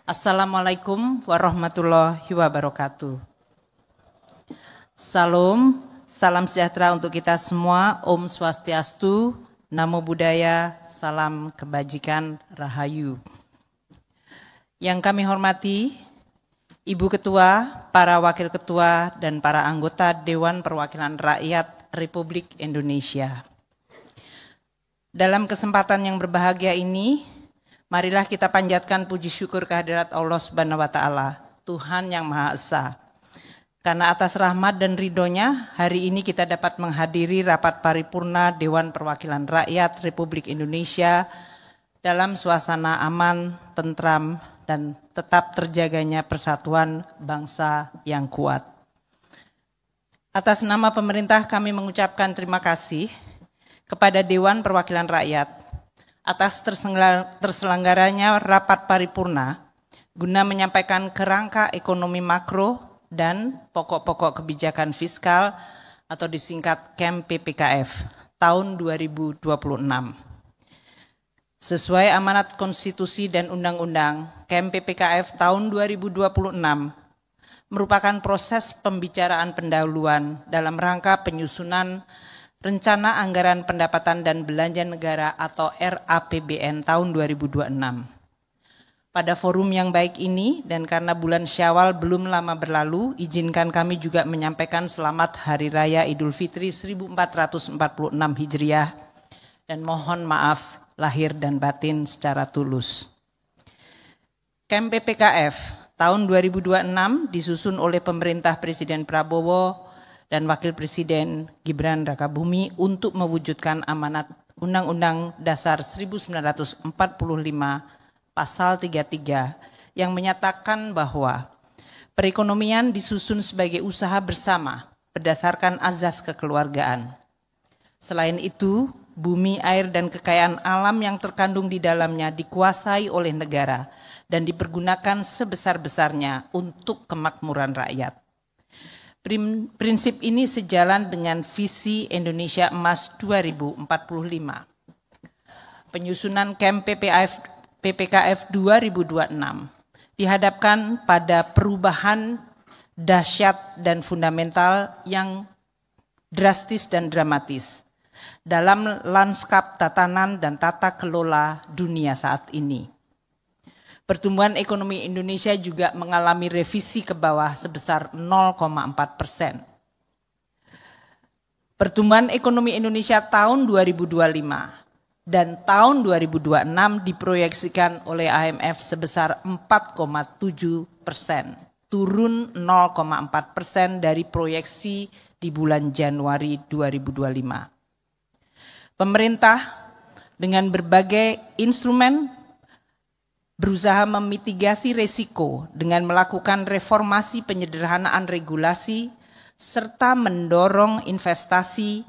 Assalamualaikum warahmatullahi wabarakatuh. Salam, salam sejahtera untuk kita semua. Om Swastiastu, Namo Buddhaya, salam kebajikan, Rahayu. Yang kami hormati, Ibu Ketua, para Wakil Ketua, dan para anggota Dewan Perwakilan Rakyat Republik Indonesia. Dalam kesempatan yang berbahagia ini, marilah kita panjatkan puji syukur kehadirat Allah Subhanahu wa Ta'ala, Tuhan yang Maha Esa. Karena atas rahmat dan ridhonya, hari ini kita dapat menghadiri rapat paripurna Dewan Perwakilan Rakyat Republik Indonesia dalam suasana aman, tentram, dan tetap terjaganya persatuan bangsa yang kuat. Atas nama pemerintah kami mengucapkan terima kasih kepada Dewan Perwakilan Rakyat atas terselenggaranya rapat paripurna guna menyampaikan kerangka ekonomi makro dan pokok-pokok kebijakan fiskal atau disingkat KEM PPKF tahun 2026. Sesuai amanat konstitusi dan undang-undang, KEM PPKF tahun 2026 merupakan proses pembicaraan pendahuluan dalam rangka penyusunan Rencana Anggaran Pendapatan dan Belanja Negara atau RAPBN tahun 2026. Pada forum yang baik ini dan karena bulan Syawal belum lama berlalu, izinkan kami juga menyampaikan selamat Hari Raya Idul Fitri 1446 Hijriah dan mohon maaf lahir dan batin secara tulus. KEM PPKF tahun 2026 disusun oleh pemerintah Presiden Prabowo dan Wakil Presiden Gibran Rakabuming untuk mewujudkan amanat Undang-Undang Dasar 1945 Pasal 33 yang menyatakan bahwa perekonomian disusun sebagai usaha bersama berdasarkan azas kekeluargaan. Selain itu, bumi, air, dan kekayaan alam yang terkandung di dalamnya dikuasai oleh negara dan dipergunakan sebesar-besarnya untuk kemakmuran rakyat. Prinsip ini sejalan dengan visi Indonesia Emas 2045. Penyusunan KEM PPKF 2026 dihadapkan pada perubahan dahsyat dan fundamental yang drastis dan dramatis dalam lanskap tatanan dan tata kelola dunia saat ini. Pertumbuhan ekonomi Indonesia juga mengalami revisi ke bawah sebesar 0,4%. Pertumbuhan ekonomi Indonesia tahun 2025 dan tahun 2026 diproyeksikan oleh IMF sebesar 4,7%, turun 0,4% dari proyeksi di bulan Januari 2025. Pemerintah dengan berbagai instrumen berusaha memitigasi risiko dengan melakukan reformasi penyederhanaan regulasi serta mendorong investasi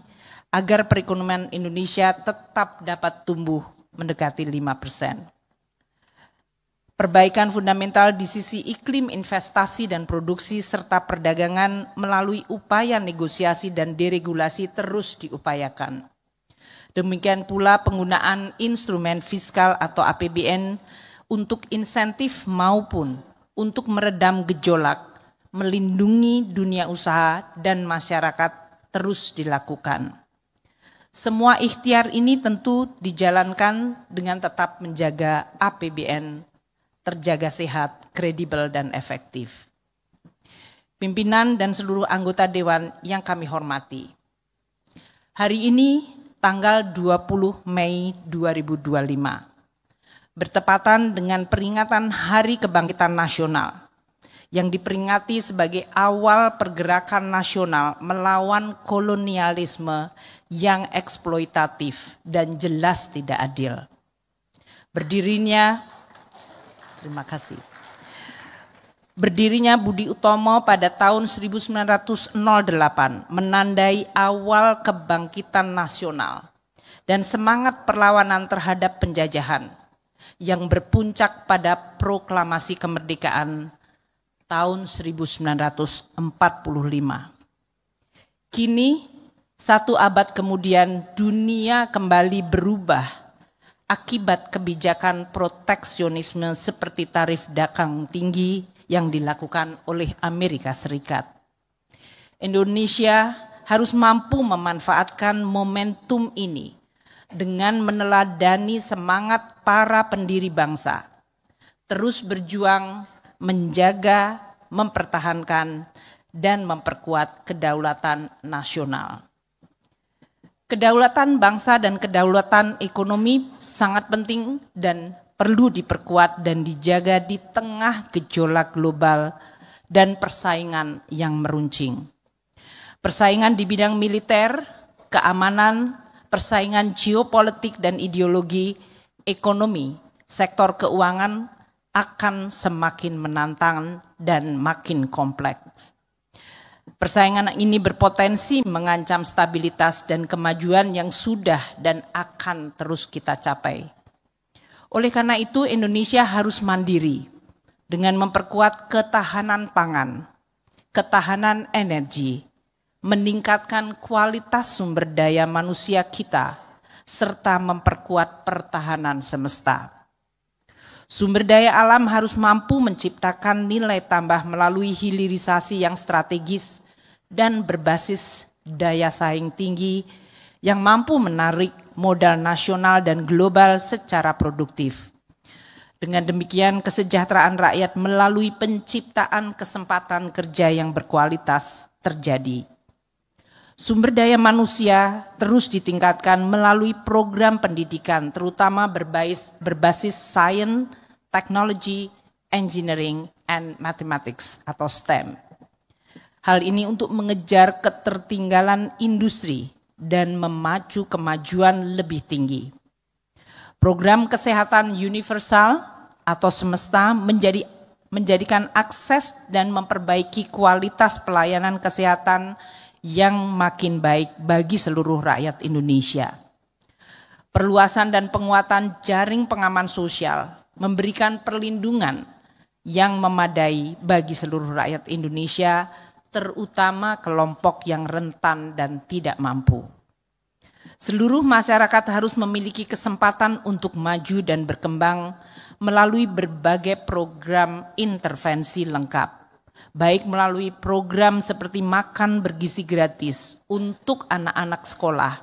agar perekonomian Indonesia tetap dapat tumbuh mendekati 5%. Perbaikan fundamental di sisi iklim investasi dan produksi serta perdagangan melalui upaya negosiasi dan deregulasi terus diupayakan. Demikian pula penggunaan instrumen fiskal atau APBN untuk insentif maupun untuk meredam gejolak, melindungi dunia usaha dan masyarakat terus dilakukan. Semua ikhtiar ini tentu dijalankan dengan tetap menjaga APBN terjaga sehat, kredibel, dan efektif. Pimpinan dan seluruh anggota Dewan yang kami hormati. Hari ini tanggal 20 Mei 2025. Bertepatan dengan peringatan Hari Kebangkitan Nasional yang diperingati sebagai awal pergerakan nasional melawan kolonialisme yang eksploitatif dan jelas tidak adil. Berdirinya Budi Utomo pada tahun 1908 menandai awal kebangkitan nasional dan semangat perlawanan terhadap penjajahan yang berpuncak pada proklamasi kemerdekaan tahun 1945. Kini, 1 abad kemudian dunia kembali berubah akibat kebijakan proteksionisme seperti tarif dagang tinggi yang dilakukan oleh Amerika Serikat. Indonesia harus mampu memanfaatkan momentum ini dengan meneladani semangat para pendiri bangsa, terus berjuang menjaga, mempertahankan, dan memperkuat kedaulatan nasional. Kedaulatan bangsa dan kedaulatan ekonomi sangat penting dan perlu diperkuat dan dijaga di tengah gejolak global dan persaingan yang meruncing. Persaingan di bidang militer, keamanan, persaingan geopolitik dan ideologi, ekonomi, sektor keuangan akan semakin menantang dan makin kompleks. Persaingan ini berpotensi mengancam stabilitas dan kemajuan yang sudah dan akan terus kita capai. Oleh karena itu, Indonesia harus mandiri dengan memperkuat ketahanan pangan, ketahanan energi, meningkatkan kualitas sumber daya manusia kita, serta memperkuat pertahanan semesta. Sumber daya alam harus mampu menciptakan nilai tambah melalui hilirisasi yang strategis dan berbasis daya saing tinggi yang mampu menarik modal nasional dan global secara produktif. Dengan demikian, kesejahteraan rakyat melalui penciptaan kesempatan kerja yang berkualitas terjadi. Sumber daya manusia terus ditingkatkan melalui program pendidikan, terutama berbasis science, technology, engineering, and mathematics atau STEM. Hal ini untuk mengejar ketertinggalan industri dan memacu kemajuan lebih tinggi. Program kesehatan universal atau semesta menjadikan akses dan memperbaiki kualitas pelayanan kesehatan yang makin baik bagi seluruh rakyat Indonesia. Perluasan dan penguatan jaring pengaman sosial memberikan perlindungan yang memadai bagi seluruh rakyat Indonesia, terutama kelompok yang rentan dan tidak mampu. Seluruh masyarakat harus memiliki kesempatan untuk maju dan berkembang melalui berbagai program intervensi lengkap, baik melalui program seperti makan bergizi gratis untuk anak-anak sekolah,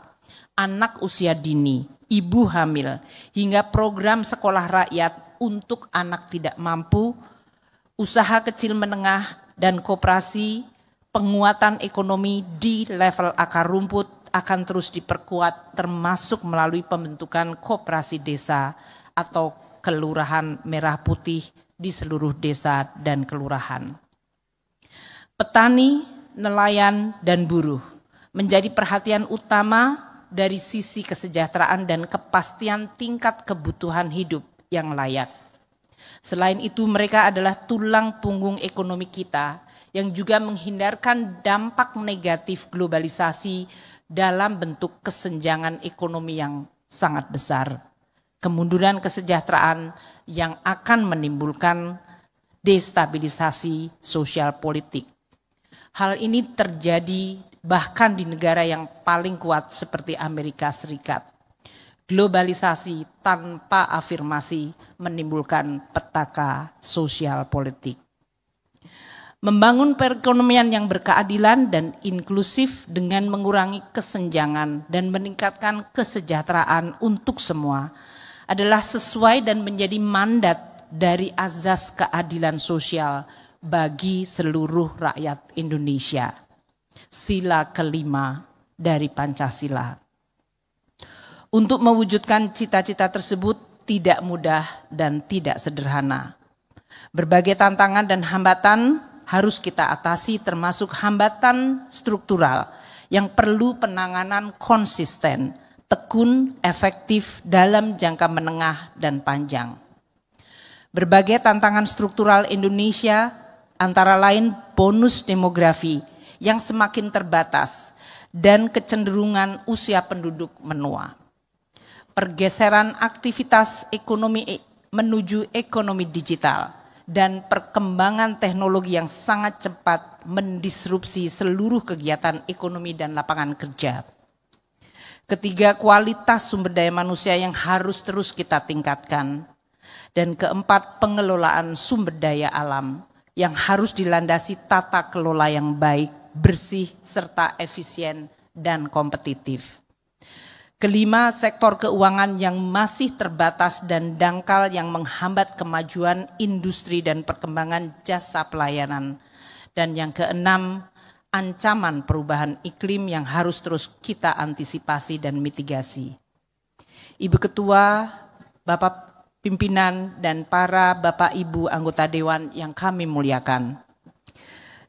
anak usia dini, ibu hamil, hingga program sekolah rakyat untuk anak tidak mampu, usaha kecil menengah dan koperasi, penguatan ekonomi di level akar rumput akan terus diperkuat termasuk melalui pembentukan koperasi desa atau kelurahan merah putih di seluruh desa dan kelurahan. Petani, nelayan, dan buruh menjadi perhatian utama dari sisi kesejahteraan dan kepastian tingkat kebutuhan hidup yang layak. Selain itu, mereka adalah tulang punggung ekonomi kita yang juga menghindarkan dampak negatif globalisasi dalam bentuk kesenjangan ekonomi yang sangat besar, kemunduran kesejahteraan yang akan menimbulkan destabilisasi sosial politik. Hal ini terjadi bahkan di negara yang paling kuat seperti Amerika Serikat. Globalisasi tanpa afirmasi menimbulkan petaka sosial politik. Membangun perekonomian yang berkeadilan dan inklusif dengan mengurangi kesenjangan dan meningkatkan kesejahteraan untuk semua adalah sesuai dan menjadi mandat dari azas keadilan sosial bagi seluruh rakyat Indonesia. Sila kelima dari Pancasila. Untuk mewujudkan cita-cita tersebut tidak mudah dan tidak sederhana. Berbagai tantangan dan hambatan harus kita atasi, termasuk hambatan struktural yang perlu penanganan konsisten, tekun, efektif dalam jangka menengah dan panjang. Berbagai tantangan struktural Indonesia antara lain bonus demografi yang semakin terbatas dan kecenderungan usia penduduk menua. Pergeseran aktivitas ekonomi menuju ekonomi digital dan perkembangan teknologi yang sangat cepat mendisrupsi seluruh kegiatan ekonomi dan lapangan kerja. Ketiga, kualitas sumber daya manusia yang harus terus kita tingkatkan. Dan keempat, pengelolaan sumber daya alam yang harus dilandasi tata kelola yang baik, bersih, serta efisien dan kompetitif. Kelima, sektor keuangan yang masih terbatas dan dangkal yang menghambat kemajuan industri dan perkembangan jasa pelayanan. Dan yang keenam, ancaman perubahan iklim yang harus terus kita antisipasi dan mitigasi. Ibu Ketua, Bapak Pimpinan, dan para Bapak Ibu anggota Dewan yang kami muliakan.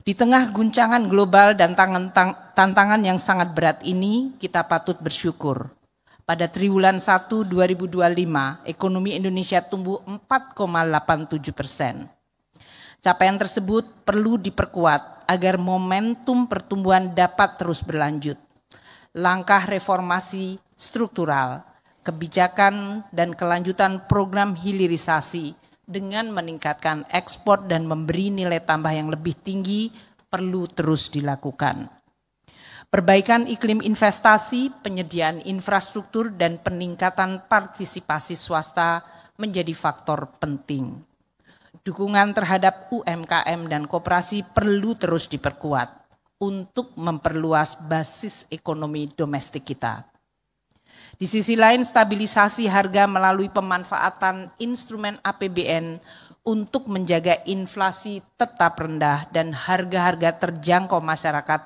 Di tengah guncangan global dan tantangan yang sangat berat ini, kita patut bersyukur. Pada triwulan 1 2025, ekonomi Indonesia tumbuh 4,87%. Capaian tersebut perlu diperkuat agar momentum pertumbuhan dapat terus berlanjut. Langkah reformasi struktural, kebijakan dan kelanjutan program hilirisasi dengan meningkatkan ekspor dan memberi nilai tambah yang lebih tinggi perlu terus dilakukan. Perbaikan iklim investasi, penyediaan infrastruktur, dan peningkatan partisipasi swasta menjadi faktor penting. Dukungan terhadap UMKM dan koperasi perlu terus diperkuat untuk memperluas basis ekonomi domestik kita. Di sisi lain, stabilisasi harga melalui pemanfaatan instrumen APBN untuk menjaga inflasi tetap rendah dan harga-harga terjangkau masyarakat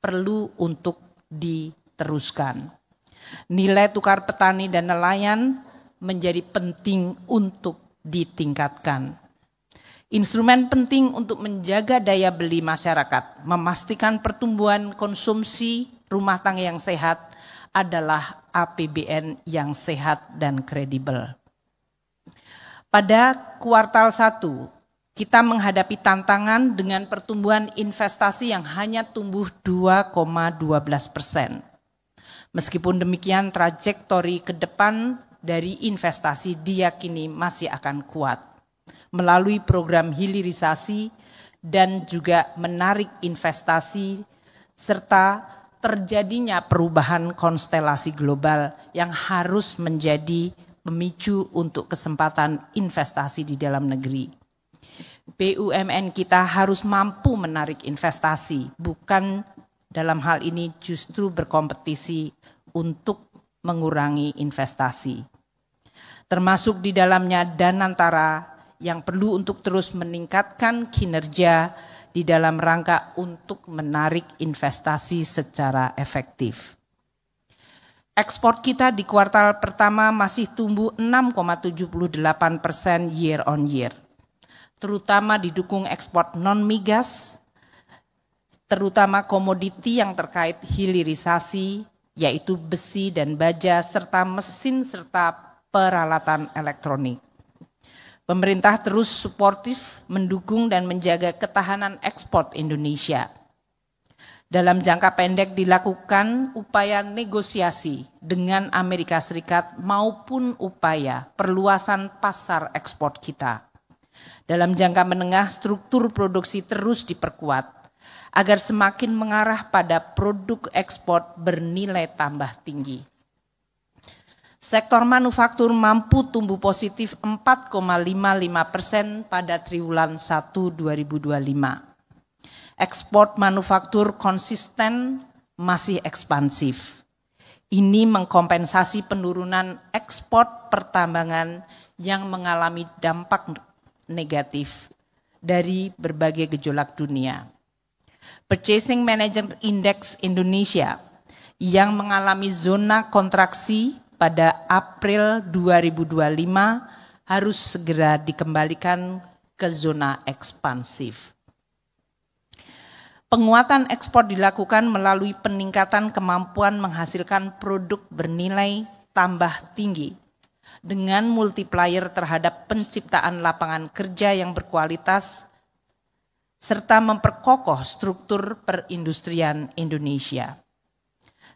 perlu untuk diteruskan. Nilai tukar petani dan nelayan menjadi penting untuk ditingkatkan. Instrumen penting untuk menjaga daya beli masyarakat, memastikan pertumbuhan konsumsi rumah tangga yang sehat adalah APBN yang sehat dan kredibel. Pada kuartal 1, kita menghadapi tantangan dengan pertumbuhan investasi yang hanya tumbuh 2,12%. Meskipun demikian, trajektori ke depan dari investasi diyakini masih akan kuat melalui program hilirisasi dan juga menarik investasi serta terjadinya perubahan konstelasi global yang harus menjadi pemicu untuk kesempatan investasi di dalam negeri. BUMN kita harus mampu menarik investasi, bukan dalam hal ini justru berkompetisi untuk mengurangi investasi. Termasuk di dalamnya Danantara yang perlu untuk terus meningkatkan kinerja di dalam rangka untuk menarik investasi secara efektif. Ekspor kita di kuartal pertama masih tumbuh 6,78% year on year, terutama didukung ekspor non-migas, terutama komoditi yang terkait hilirisasi, yaitu besi dan baja, serta mesin serta peralatan elektronik. Pemerintah terus suportif mendukung dan menjaga ketahanan ekspor Indonesia. Dalam jangka pendek dilakukan upaya negosiasi dengan Amerika Serikat maupun upaya perluasan pasar ekspor kita. Dalam jangka menengah struktur produksi terus diperkuat agar semakin mengarah pada produk ekspor bernilai tambah tinggi. Sektor manufaktur mampu tumbuh positif 4,55% pada triwulan 1 2025. Ekspor manufaktur konsisten masih ekspansif. Ini mengkompensasi penurunan ekspor pertambangan yang mengalami dampak negatif dari berbagai gejolak dunia. Purchasing Manager Index Indonesia yang mengalami zona kontraksi pada April 2025 harus segera dikembalikan ke zona ekspansif. Penguatan ekspor dilakukan melalui peningkatan kemampuan menghasilkan produk bernilai tambah tinggi dengan multiplier terhadap penciptaan lapangan kerja yang berkualitas serta memperkokoh struktur perindustrian Indonesia.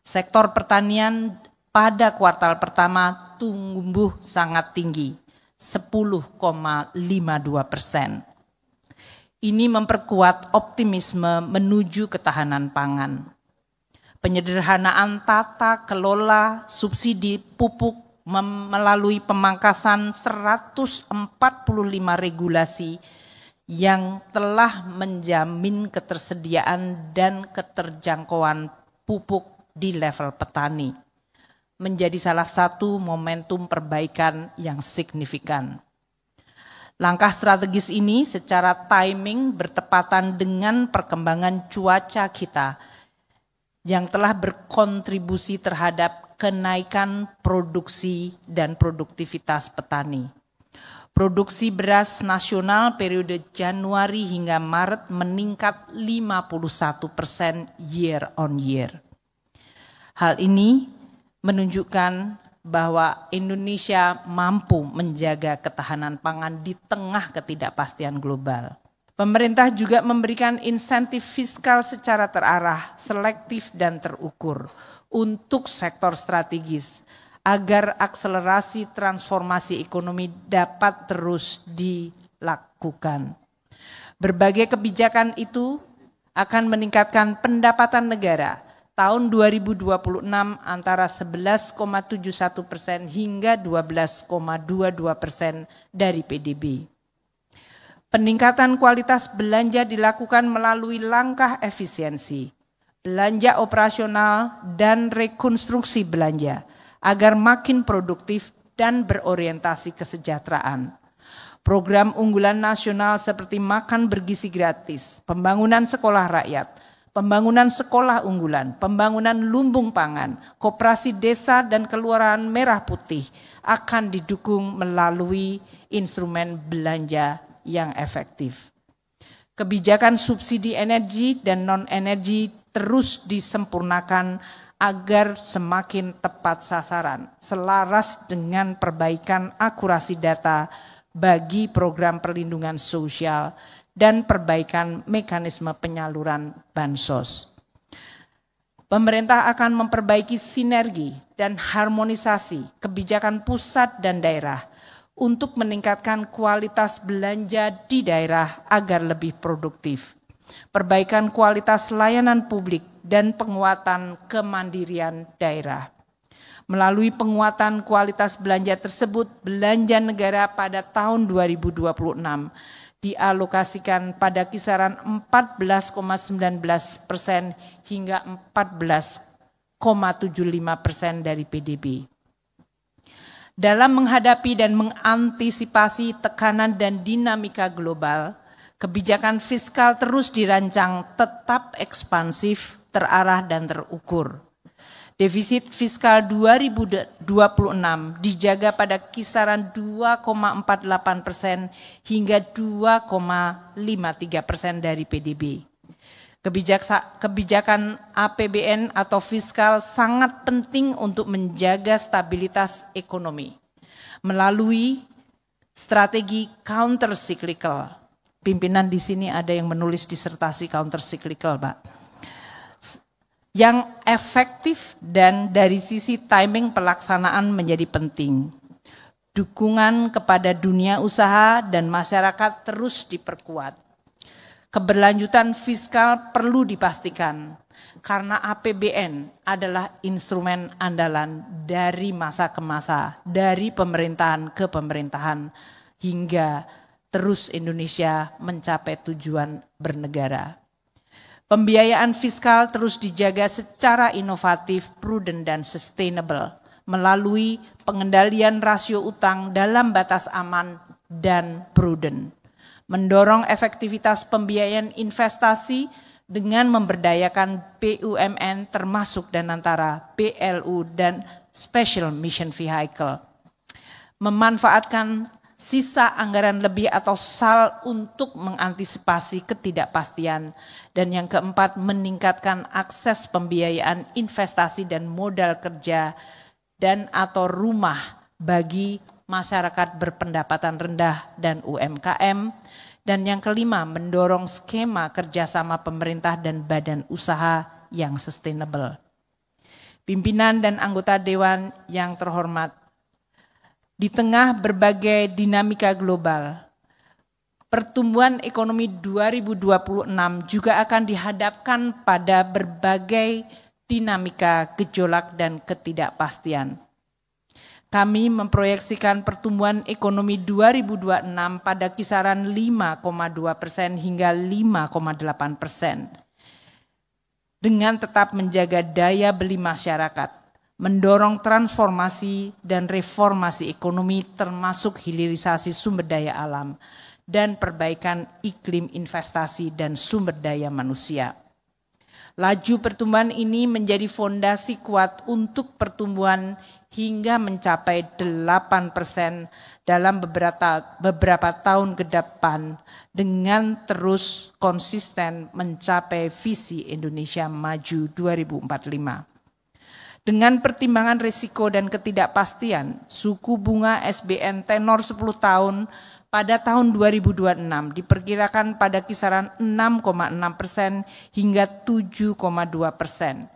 Sektor pertanian pada kuartal pertama tumbuh sangat tinggi, 10,52%. Ini memperkuat optimisme menuju ketahanan pangan. penyederhanaan tata kelola subsidi pupuk melalui pemangkasan 145 regulasi yang telah menjamin ketersediaan dan keterjangkauan pupuk di level petani, menjadi salah satu momentum perbaikan yang signifikan. Langkah strategis ini secara timing bertepatan dengan perkembangan cuaca kita yang telah berkontribusi terhadap kenaikan produksi dan produktivitas petani. Produksi beras nasional periode Januari hingga Maret meningkat 51% year on year. Hal ini menunjukkan bahwa Indonesia mampu menjaga ketahanan pangan di tengah ketidakpastian global. Pemerintah juga memberikan insentif fiskal secara terarah, selektif dan terukur untuk sektor strategis agar akselerasi transformasi ekonomi dapat terus dilakukan. Berbagai kebijakan itu akan meningkatkan pendapatan negara tahun 2026 antara 11,71% hingga 12,22% dari PDB. Peningkatan kualitas belanja dilakukan melalui langkah efisiensi, belanja operasional dan rekonstruksi belanja agar makin produktif dan berorientasi kesejahteraan. Program unggulan nasional seperti makan bergizi gratis, pembangunan sekolah rakyat, pembangunan sekolah unggulan, pembangunan lumbung pangan, koperasi desa dan kelurahan merah putih akan didukung melalui instrumen belanja yang efektif. Kebijakan subsidi energi dan non-energi terus disempurnakan agar semakin tepat sasaran, selaras dengan perbaikan akurasi data bagi program perlindungan sosial dan perbaikan mekanisme penyaluran bansos. Pemerintah akan memperbaiki sinergi dan harmonisasi kebijakan pusat dan daerah untuk meningkatkan kualitas belanja di daerah agar lebih produktif, perbaikan kualitas layanan publik dan penguatan kemandirian daerah. Melalui penguatan kualitas belanja tersebut, belanja negara pada tahun 2026 dialokasikan pada kisaran 14,19% hingga 14,75% dari PDB. Dalam menghadapi dan mengantisipasi tekanan dan dinamika global, kebijakan fiskal terus dirancang tetap ekspansif, terarah dan terukur. Defisit fiskal 2026 dijaga pada kisaran 2,48% hingga 2,53% dari PDB. Kebijakan APBN atau fiskal sangat penting untuk menjaga stabilitas ekonomi melalui strategi counter cyclical. Pimpinan di sini ada yang menulis disertasi counter cyclical, Pak. Yang efektif dan dari sisi timing pelaksanaan menjadi penting. Dukungan kepada dunia usaha dan masyarakat terus diperkuat. Keberlanjutan fiskal perlu dipastikan karena APBN adalah instrumen andalan dari masa ke masa, dari pemerintahan ke pemerintahan hingga terus Indonesia mencapai tujuan bernegara. Pembiayaan fiskal terus dijaga secara inovatif, prudent dan sustainable melalui pengendalian rasio utang dalam batas aman dan prudent. Mendorong efektivitas pembiayaan investasi dengan memberdayakan BUMN termasuk dan antara PLU dan Special Mission Vehicle. Memanfaatkan sisa anggaran lebih atau SAL untuk mengantisipasi ketidakpastian. Dan yang keempat, meningkatkan akses pembiayaan investasi dan modal kerja dan atau rumah bagi masyarakat berpendapatan rendah dan UMKM. Dan yang kelima, mendorong skema kerjasama pemerintah dan badan usaha yang sustainable. Pimpinan dan anggota Dewan yang terhormat, di tengah berbagai dinamika global, pertumbuhan ekonomi 2026 juga akan dihadapkan pada berbagai dinamika, gejolak, dan ketidakpastian. Kami memproyeksikan pertumbuhan ekonomi 2026 pada kisaran 5,2% hingga 5,8%. Dengan tetap menjaga daya beli masyarakat, mendorong transformasi dan reformasi ekonomi termasuk hilirisasi sumber daya alam, dan perbaikan iklim investasi dan sumber daya manusia. Laju pertumbuhan ini menjadi fondasi kuat untuk pertumbuhan hingga mencapai 8% dalam beberapa tahun ke depan dengan terus konsisten mencapai visi Indonesia Maju 2045. Dengan pertimbangan risiko dan ketidakpastian, suku bunga SBN tenor 10 tahun pada tahun 2026 diperkirakan pada kisaran 6,6% hingga 7,2%.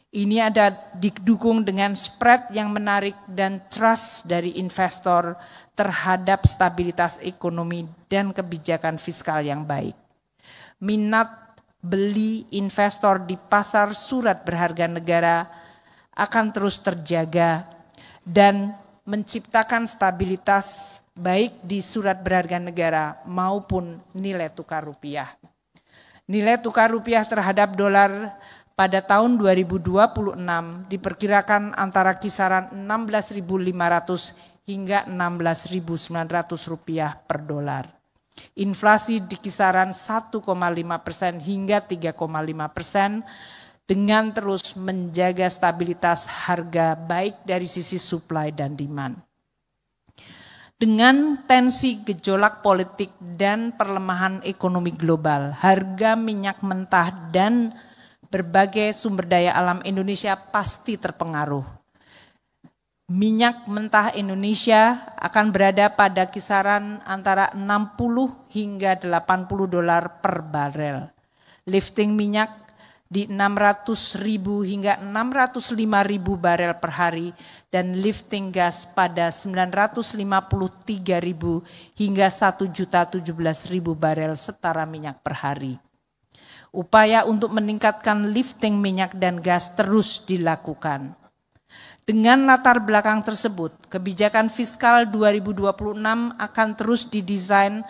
Ini ada didukung dengan spread yang menarik dan trust dari investor terhadap stabilitas ekonomi dan kebijakan fiskal yang baik. Minat beli investor di pasar surat berharga negara akan terus terjaga dan menciptakan stabilitas baik di surat berharga negara maupun nilai tukar rupiah. Nilai tukar rupiah terhadap dolar pada tahun 2026 diperkirakan antara kisaran 16.500 hingga 16.900 rupiah per dolar. Inflasi di kisaran 1,5% hingga 3,5% dengan terus menjaga stabilitas harga baik dari sisi supply dan demand. Dengan tensi gejolak politik dan perlemahan ekonomi global, harga minyak mentah dan berbagai sumber daya alam Indonesia pasti terpengaruh. Minyak mentah Indonesia akan berada pada kisaran antara 60 hingga 80 dolar per barel. Lifting minyak di 600.000 hingga 605.000 barel per hari dan lifting gas pada 953.000 hingga 1.017.000 barel setara minyak per hari. Upaya untuk meningkatkan lifting minyak dan gas terus dilakukan. Dengan latar belakang tersebut, kebijakan fiskal 2026 akan terus didesain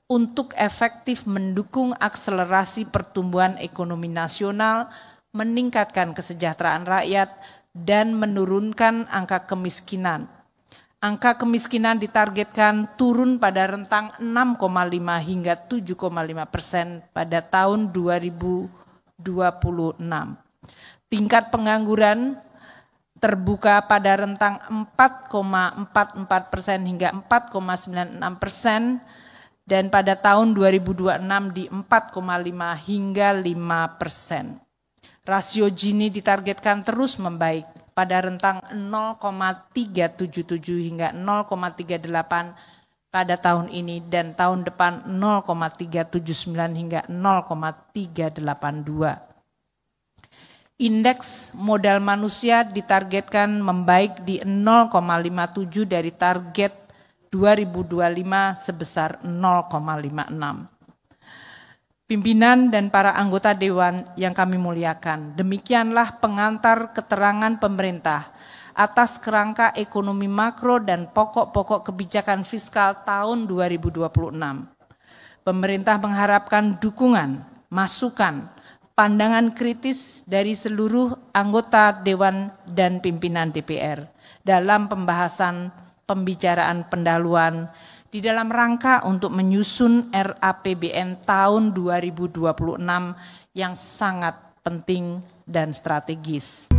untuk efektif mendukung akselerasi pertumbuhan ekonomi nasional, meningkatkan kesejahteraan rakyat, dan menurunkan angka kemiskinan. Angka kemiskinan ditargetkan turun pada rentang 6,5 hingga 7,5% pada tahun 2026. Tingkat pengangguran terbuka pada rentang 4,44% hingga 4,96% dan pada tahun 2026 di 4,5 hingga 5%. Rasio Gini ditargetkan terus membaik pada rentang 0,377 hingga 0,38 pada tahun ini dan tahun depan 0,379 hingga 0,382. Indeks modal manusia ditargetkan membaik di 0,57 dari target 2025 sebesar 0,56. Pimpinan dan para anggota Dewan yang kami muliakan, demikianlah pengantar keterangan pemerintah atas kerangka ekonomi makro dan pokok-pokok kebijakan fiskal tahun 2026. Pemerintah mengharapkan dukungan, masukan, pandangan kritis dari seluruh anggota Dewan dan pimpinan DPR dalam pembahasan pembicaraan pendahuluan di dalam rangka untuk menyusun RAPBN tahun 2026 yang sangat penting dan strategis.